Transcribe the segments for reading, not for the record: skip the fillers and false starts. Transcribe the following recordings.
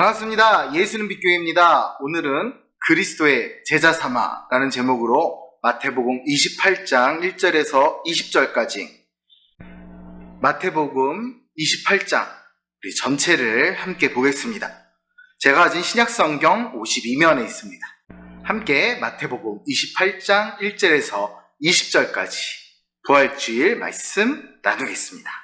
반갑습니다. 예수는 빛교회입니다. 오늘은 그리스도의 제자 삼아라는 제목으로 마태복음 28장 1절에서 20절까지 마태복음 28장 우리 전체를 함께 보겠습니다. 제가 가진 신약성경 52면에 있습니다. 함께 마태복음 28장 1절에서 20절까지 부활주일 말씀 나누겠습니다.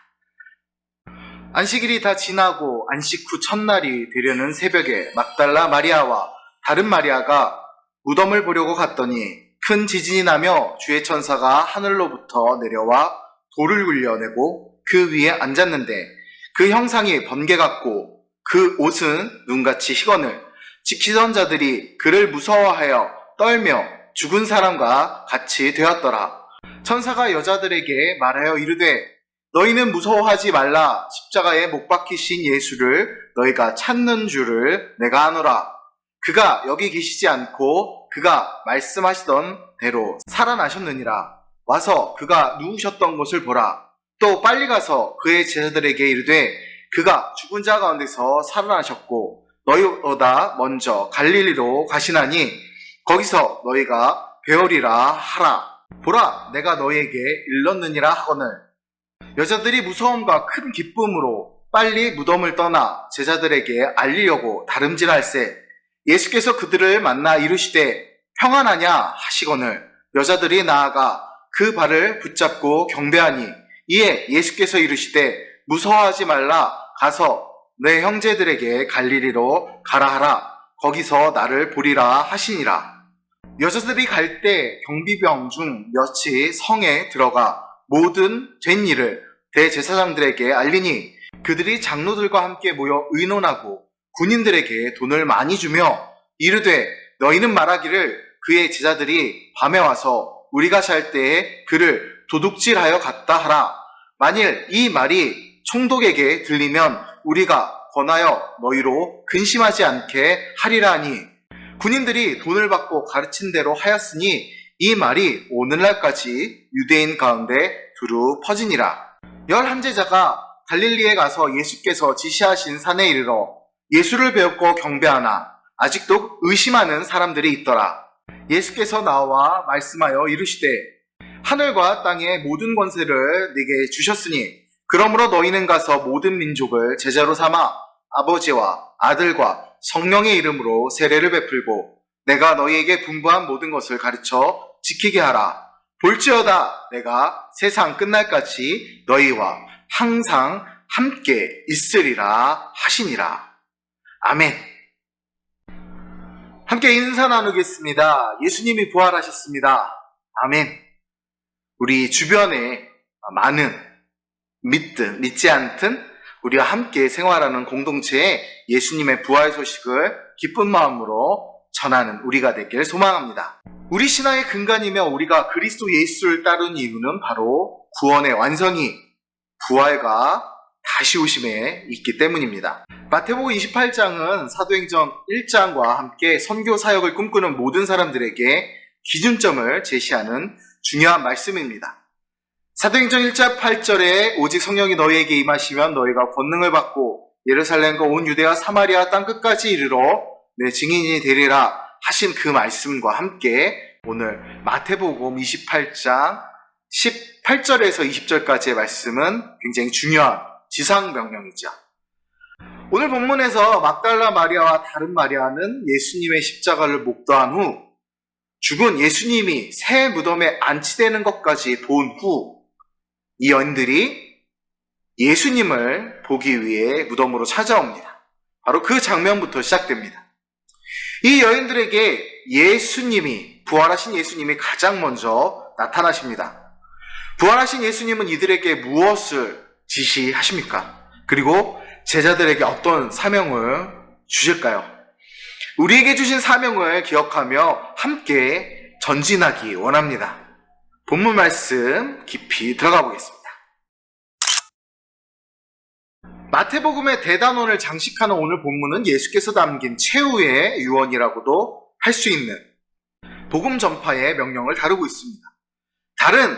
안식일이 다 지나고 안식 후 첫날이 되려는 새벽에 막달라 마리아와 다른 마리아가 무덤을 보려고 갔더니 큰 지진이 나며 주의 천사가 하늘로부터 내려와 돌을 굴려내고 그 위에 앉았는데 그 형상이 번개 같고 그 옷은 눈같이 희건을 지키던 자들이 그를 무서워하여 떨며 죽은 사람과 같이 되었더라. 천사가 여자들에게 말하여 이르되 너희는 무서워하지 말라. 십자가에 못 박히신 예수를 너희가 찾는 줄을 내가 아노라. 그가 여기 계시지 않고 그가 말씀하시던 대로 살아나셨느니라. 와서 그가 누우셨던 곳을 보라. 또 빨리 가서 그의 제자들에게 이르되 그가 죽은 자 가운데서 살아나셨고 너희보다 먼저 갈릴리로 가시나니 거기서 너희가 배우리라 하라. 보라, 내가 너희에게 일렀느니라 하거늘. 여자들이 무서움과 큰 기쁨으로 빨리 무덤을 떠나 제자들에게 알리려고 다름질할세 예수께서 그들을 만나 이르시되 평안하냐 하시거늘 여자들이 나아가 그 발을 붙잡고 경배하니 이에 예수께서 이르시되 무서워하지 말라. 가서 내 형제들에게 갈릴리로 가라 하라. 거기서 나를 보리라 하시니라. 여자들이 갈 때 경비병 중 몇이 성에 들어가 모든 된 일을 대제사장들에게 알리니 그들이 장로들과 함께 모여 의논하고 군인들에게 돈을 많이 주며 이르되 너희는 말하기를 그의 제자들이 밤에 와서 우리가 잘 때에 그를 도둑질하여 갔다 하라. 만일 이 말이 총독에게 들리면 우리가 권하여 너희로 근심하지 않게 하리라 하니 군인들이 돈을 받고 가르친 대로 하였으니 이 말이 오늘날까지 유대인 가운데 두루 퍼지니라. 11제자가 갈릴리에 가서 예수께서 지시하신 산에 이르러 예수를 배웠고 경배하나 아직도 의심하는 사람들이 있더라. 예수께서 나와 말씀하여 이르시되 하늘과 땅의 모든 권세를 네게 주셨으니 그러므로 너희는 가서 모든 민족을 제자로 삼아 아버지와 아들과 성령의 이름으로 세례를 베풀고 내가 너희에게 분부한 모든 것을 가르쳐 지키게 하라. 볼지어다 내가 세상 끝날까지 너희와 항상 함께 있으리라 하시니라. 아멘. 함께 인사 나누겠습니다. 예수님이 부활하셨습니다. 아멘. 우리 주변에 많은 믿든 믿지 않든 우리와 함께 생활하는 공동체에 예수님의 부활 소식을 기쁜 마음으로 전하는 우리가 되길 소망합니다. 우리 신앙의 근간이며 우리가 그리스도 예수를 따르는 이유는 바로 구원의 완성이 부활과 다시 오심에 있기 때문입니다. 마태복음 28장은 사도행전 1장과 함께 선교 사역을 꿈꾸는 모든 사람들에게 기준점을 제시하는 중요한 말씀입니다. 사도행전 1장 8절에 오직 성령이 너희에게 임하시면 너희가 권능을 받고 예루살렘과 온 유대와 사마리아 땅끝까지 이르러 내 증인이 되리라 하신 그 말씀과 함께 오늘 마태복음 28장 18절에서 20절까지의 말씀은 굉장히 중요한 지상명령이죠. 오늘 본문에서 막달라 마리아와 다른 마리아는 예수님의 십자가를 목도한 후 죽은 예수님이 새 무덤에 안치되는 것까지 본 후 이 여인들이 예수님을 보기 위해 무덤으로 찾아옵니다. 바로 그 장면부터 시작됩니다. 이 여인들에게 부활하신 예수님이 가장 먼저 나타나십니다. 부활하신 예수님은 이들에게 무엇을 지시하십니까? 그리고 제자들에게 어떤 사명을 주실까요? 우리에게 주신 사명을 기억하며 함께 전진하기 원합니다. 본문 말씀 깊이 들어가 보겠습니다. 마태복음의 대단원을 장식하는 오늘 본문은 예수께서 담긴 최후의 유언이라고도 할 수 있는 복음 전파의 명령을 다루고 있습니다. 다른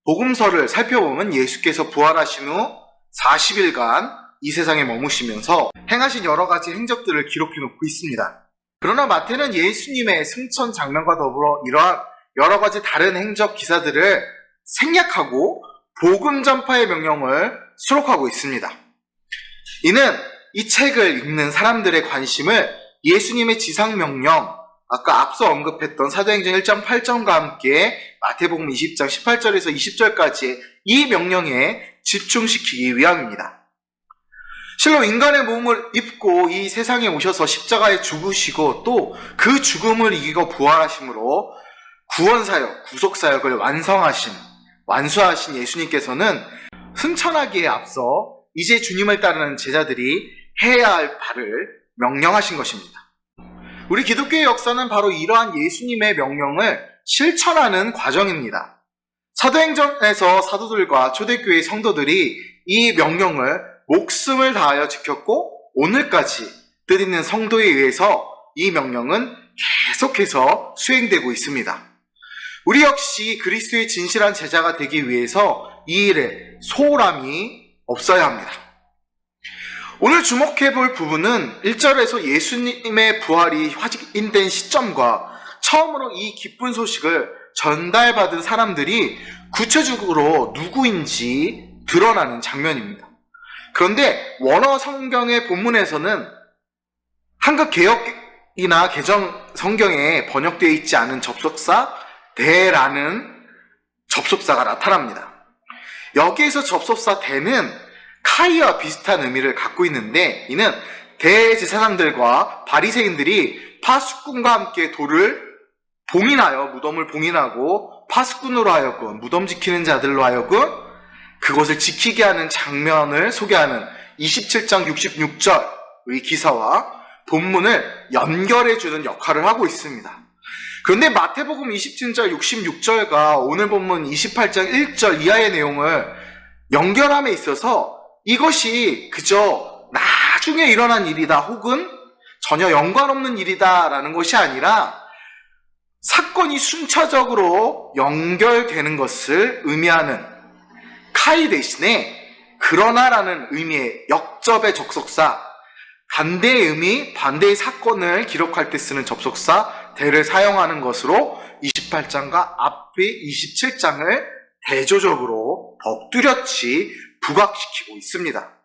복음서를 살펴보면 예수께서 부활하신 후 40일간 이 세상에 머무시면서 행하신 여러 가지 행적들을 기록해 놓고 있습니다. 그러나 마태는 예수님의 승천 장면과 더불어 이러한 여러 가지 다른 행적 기사들을 생략하고 복음 전파의 명령을 수록하고 있습니다. 이는 이 책을 읽는 사람들의 관심을 예수님의 지상 명령, 아까 앞서 언급했던 사도행전 1장 8절과 함께 마태복음 20장 18절에서 20절까지의 이 명령에 집중시키기 위함입니다. 실로 인간의 몸을 입고 이 세상에 오셔서 십자가에 죽으시고 또 그 죽음을 이기고 부활하심으로 구원사역, 구속사역을 완수하신 예수님께서는 승천하기에 앞서 이제 주님을 따르는 제자들이 해야 할 바를 명령하신 것입니다. 우리 기독교의 역사는 바로 이러한 예수님의 명령을 실천하는 과정입니다. 사도행전에서 사도들과 초대교회 성도들이 이 명령을 목숨을 다하여 지켰고 오늘까지 뜻있는 성도에 의해서 이 명령은 계속해서 수행되고 있습니다. 우리 역시 그리스도의 진실한 제자가 되기 위해서 이 일에 소홀함이 없어야 합니다. 오늘 주목해 볼 부분은 1절에서 예수님의 부활이 확인된 시점과 처음으로 이 기쁜 소식을 전달받은 사람들이 구체적으로 누구인지 드러나는 장면입니다. 그런데 원어 성경의 본문에서는 한국 개역이나 개정 성경에 번역되어 있지 않은 접속사 대라는 접속사가 나타납니다. 여기에서 접속사 대는 카이와 비슷한 의미를 갖고 있는데 이는 대제사장들과 바리새인들이 파수꾼과 함께 돌을 봉인하여 무덤을 봉인하고 파수꾼으로 하여금 무덤 지키는 자들로 하여금 그것을 지키게 하는 장면을 소개하는 27장 66절의 기사와 본문을 연결해주는 역할을 하고 있습니다. 그런데 마태복음 27장 66절과 오늘 본문 28장 1절 이하의 내용을 연결함에 있어서 이것이 그저 나중에 일어난 일이다 혹은 전혀 연관없는 일이다 라는 것이 아니라 사건이 순차적으로 연결되는 것을 의미하는 카이 대신에 그러나라는 의미의 역접의 접속사, 반대의 의미, 반대의 사건을 기록할 때 쓰는 접속사 대를 사용하는 것으로 28장과 앞의 27장을 대조적으로 더욱 뚜렷이 부각시키고 있습니다.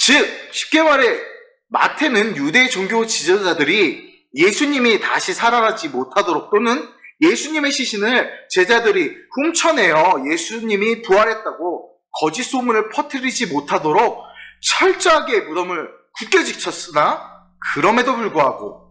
즉 쉽게 말해 마태는 유대 종교 지도자들이 예수님이 다시 살아나지 못하도록 또는 예수님의 시신을 제자들이 훔쳐내어 예수님이 부활했다고 거짓 소문을 퍼뜨리지 못하도록 철저하게 무덤을 굳게 지켰으나 그럼에도 불구하고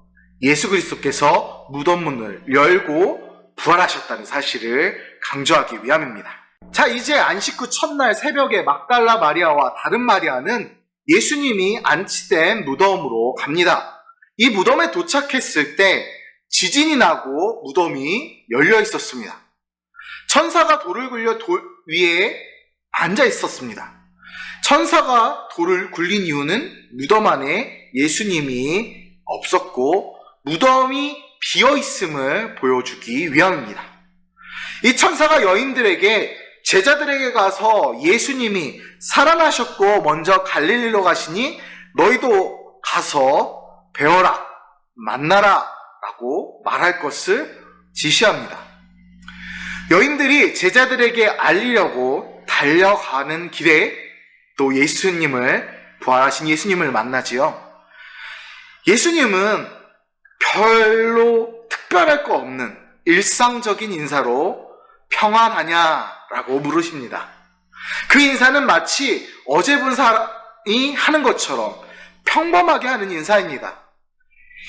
예수 그리스도께서 무덤 문을 열고 부활하셨다는 사실을 강조하기 위함입니다. 자, 이제 안식 후 첫날 새벽에 막달라 마리아와 다른 마리아는 예수님이 안치된 무덤으로 갑니다. 이 무덤에 도착했을 때 지진이 나고 무덤이 열려 있었습니다. 천사가 돌을 굴려 돌 위에 앉아 있었습니다. 천사가 돌을 굴린 이유는 무덤 안에 예수님이 없었고 무덤이 비어 있음을 보여주기 위함입니다. 이 천사가 여인들에게 제자들에게 가서 예수님이 살아나셨고 먼저 갈릴리로 가시니 너희도 가서 배워라, 만나라 라고 말할 것을 지시합니다. 여인들이 제자들에게 알리려고 달려가는 길에 또 부활하신 예수님을 만나지요. 예수님은 별로 특별할 거 없는 일상적인 인사로 평안하냐라고 물으십니다. 그 인사는 마치 어제 본 사람이 하는 것처럼 평범하게 하는 인사입니다.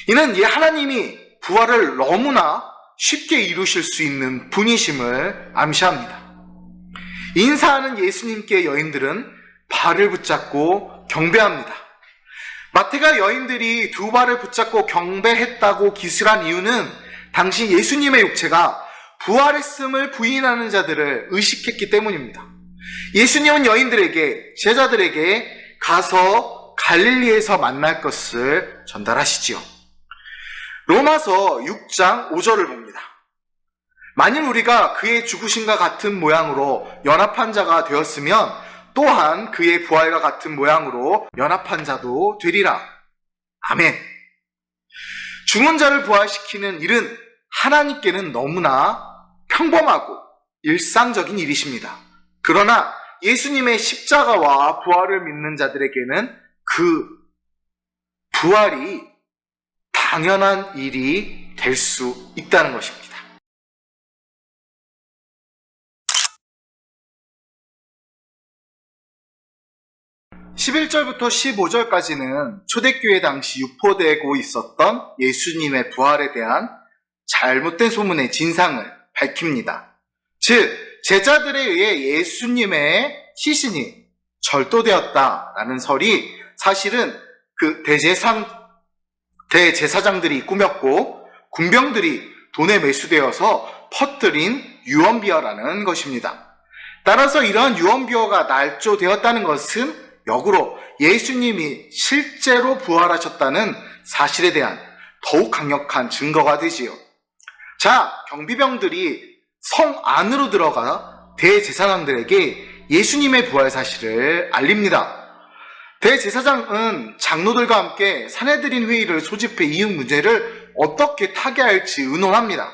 이는 하나님이 부활을 너무나 쉽게 이루실 수 있는 분이심을 암시합니다. 인사하는 예수님께 여인들은 발을 붙잡고 경배합니다. 마태가 여인들이 두 발을 붙잡고 경배했다고 기술한 이유는 당시 예수님의 육체가 부활했음을 부인하는 자들을 의식했기 때문입니다. 예수님은 여인들에게, 제자들에게 가서 갈릴리에서 만날 것을 전달하시지요. 로마서 6장 5절을 봅니다. 만일 우리가 그의 죽으심과 같은 모양으로 연합한 자가 되었으면 또한 그의 부활과 같은 모양으로 연합한 자도 되리라. 아멘. 죽은 자를 부활시키는 일은 하나님께는 너무나 평범하고 일상적인 일이십니다. 그러나 예수님의 십자가와 부활을 믿는 자들에게는 그 부활이 당연한 일이 될 수 있다는 것입니다. 11절부터 15절까지는 초대교회 당시 유포되고 있었던 예수님의 부활에 대한 잘못된 소문의 진상을 밝힙니다. 즉, 제자들에 의해 예수님의 시신이 절도되었다라는 설이 사실은 그 대제사장들이 꾸몄고 군병들이 돈에 매수되어서 퍼뜨린 유언비어라는 것입니다. 따라서 이러한 유언비어가 날조되었다는 것은 역으로 예수님이 실제로 부활하셨다는 사실에 대한 더욱 강력한 증거가 되지요. 자, 경비병들이 성 안으로 들어가 대제사장들에게 예수님의 부활 사실을 알립니다. 대제사장은 장로들과 함께 산헤드린 회의를 소집해 이 문제를 어떻게 타개할지 의논합니다.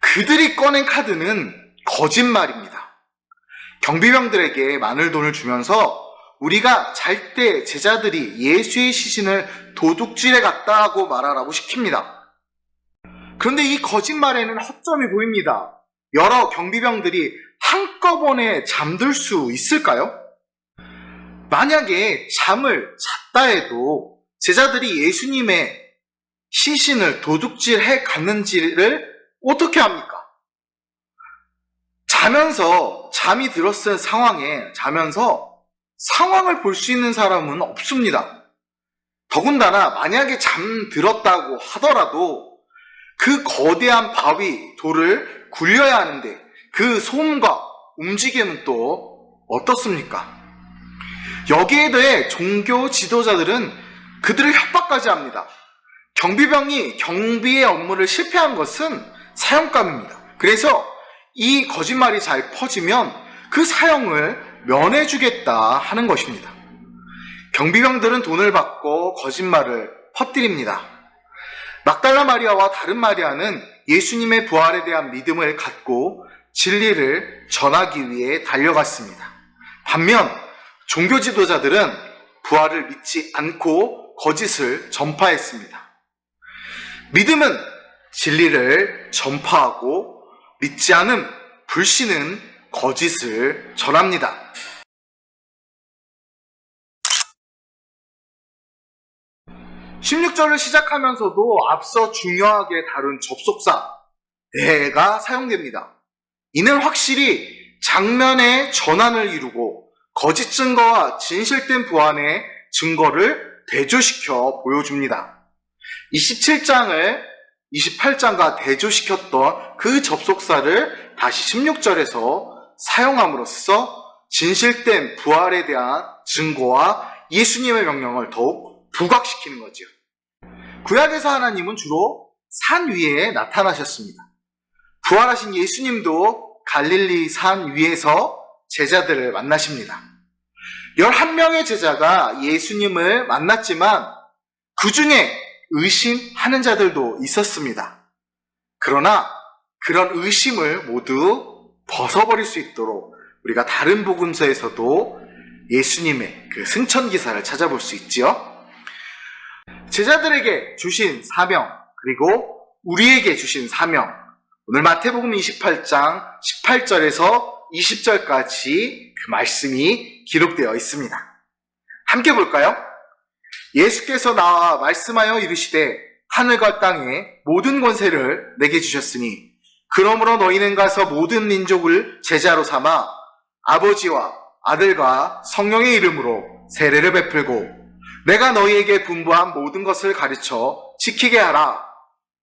그들이 꺼낸 카드는 거짓말입니다. 경비병들에게 많은 돈을 주면서 우리가 잘 때 제자들이 예수의 시신을 도둑질해 갔다고 말하라고 시킵니다. 그런데 이 거짓말에는 허점이 보입니다. 여러 경비병들이 한꺼번에 잠들 수 있을까요? 만약에 잠을 잤다 해도 제자들이 예수님의 시신을 도둑질해 갔는지를 어떻게 합니까? 잠이 들었을 상황에 상황을 볼 수 있는 사람은 없습니다. 더군다나 만약에 잠들었다고 하더라도 그 거대한 바위 돌을 굴려야 하는데 그 소음과 움직임은 또 어떻습니까? 여기에 대해 종교 지도자들은 그들을 협박까지 합니다. 경비병이 경비의 업무를 실패한 것은 사형감입니다. 그래서 이 거짓말이 잘 퍼지면 그 사형을 면해주겠다 하는 것입니다. 경비병들은 돈을 받고 거짓말을 퍼뜨립니다. 막달라 마리아와 다른 마리아는 예수님의 부활에 대한 믿음을 갖고 진리를 전하기 위해 달려갔습니다. 반면 종교 지도자들은 부활을 믿지 않고 거짓을 전파했습니다. 믿음은 진리를 전파하고 믿지 않음, 불신은 거짓을 전합니다. 16절을 시작하면서도 앞서 중요하게 다룬 접속사 내가 사용됩니다. 이는 확실히 장면의 전환을 이루고 거짓 증거와 진실된 부활의 증거를 대조시켜 보여줍니다. 27장을 28장과 대조시켰던 그 접속사를 다시 16절에서 사용함으로써 진실된 부활에 대한 증거와 예수님의 명령을 더욱 부각시키는 거죠. 구약에서 하나님은 주로 산 위에 나타나셨습니다. 부활하신 예수님도 갈릴리 산 위에서 제자들을 만나십니다. 11명의 제자가 예수님을 만났지만 그 중에 의심하는 자들도 있었습니다. 그러나 그런 의심을 모두 벗어버릴 수 있도록 우리가 다른 복음서에서도 예수님의 그 승천 기사를 찾아볼 수 있지요. 제자들에게 주신 사명, 그리고 우리에게 주신 사명, 오늘 마태복음 28장 18절에서 20절까지 그 말씀이 기록되어 있습니다. 함께 볼까요? 예수께서 나와 말씀하여 이르시되 하늘과 땅에 모든 권세를 내게 주셨으니 그러므로 너희는 가서 모든 민족을 제자로 삼아 아버지와 아들과 성령의 이름으로 세례를 베풀고 내가 너희에게 분부한 모든 것을 가르쳐 지키게 하라.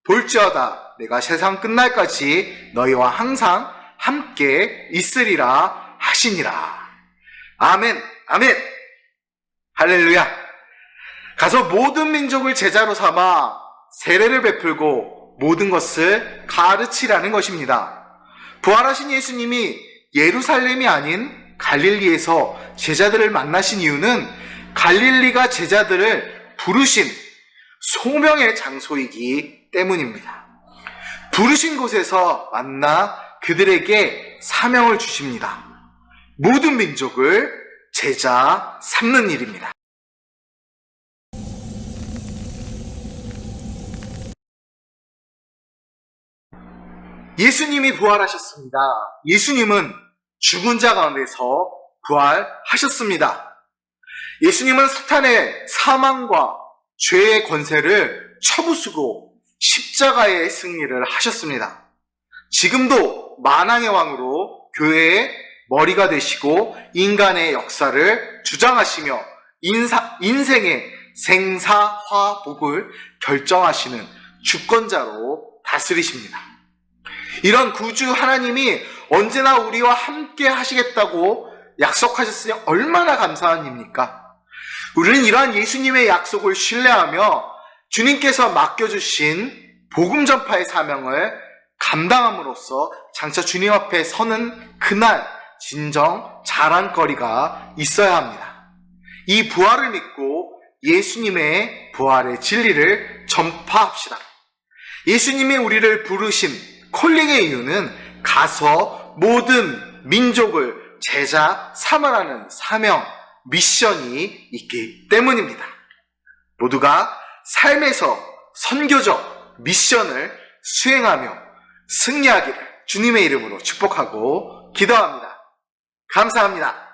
볼지어다 내가 세상 끝날까지 너희와 항상 함께 있으리라 하시니라. 아멘, 아멘, 할렐루야. 가서 모든 민족을 제자로 삼아 세례를 베풀고 모든 것을 가르치라는 것입니다. 부활하신 예수님이 예루살렘이 아닌 갈릴리에서 제자들을 만나신 이유는 갈릴리가 제자들을 부르신 소명의 장소이기 때문입니다. 부르신 곳에서 만나 그들에게 사명을 주십니다. 모든 민족을 제자 삼는 일입니다. 예수님이 부활하셨습니다. 예수님은 죽은 자 가운데서 부활하셨습니다. 예수님은 사탄의 사망과 죄의 권세를 쳐부수고 십자가의 승리를 하셨습니다. 지금도 만왕의 왕으로 교회의 머리가 되시고 인간의 역사를 주장하시며 인생의 생사화복을 결정하시는 주권자로 다스리십니다. 이런 구주 하나님이 언제나 우리와 함께 하시겠다고 약속하셨으니 얼마나 감사한 일입니까? 우리는 이러한 예수님의 약속을 신뢰하며 주님께서 맡겨주신 복음 전파의 사명을 감당함으로써 장차 주님 앞에 서는 그날 진정 자랑거리가 있어야 합니다. 이 부활을 믿고 예수님의 부활의 진리를 전파합시다. 예수님이 우리를 부르신 콜링의 이유는 가서 모든 민족을 제자 삼으라는 사명, 미션이 있기 때문입니다. 모두가 삶에서 선교적 미션을 수행하며 승리하기를 주님의 이름으로 축복하고 기도합니다. 감사합니다.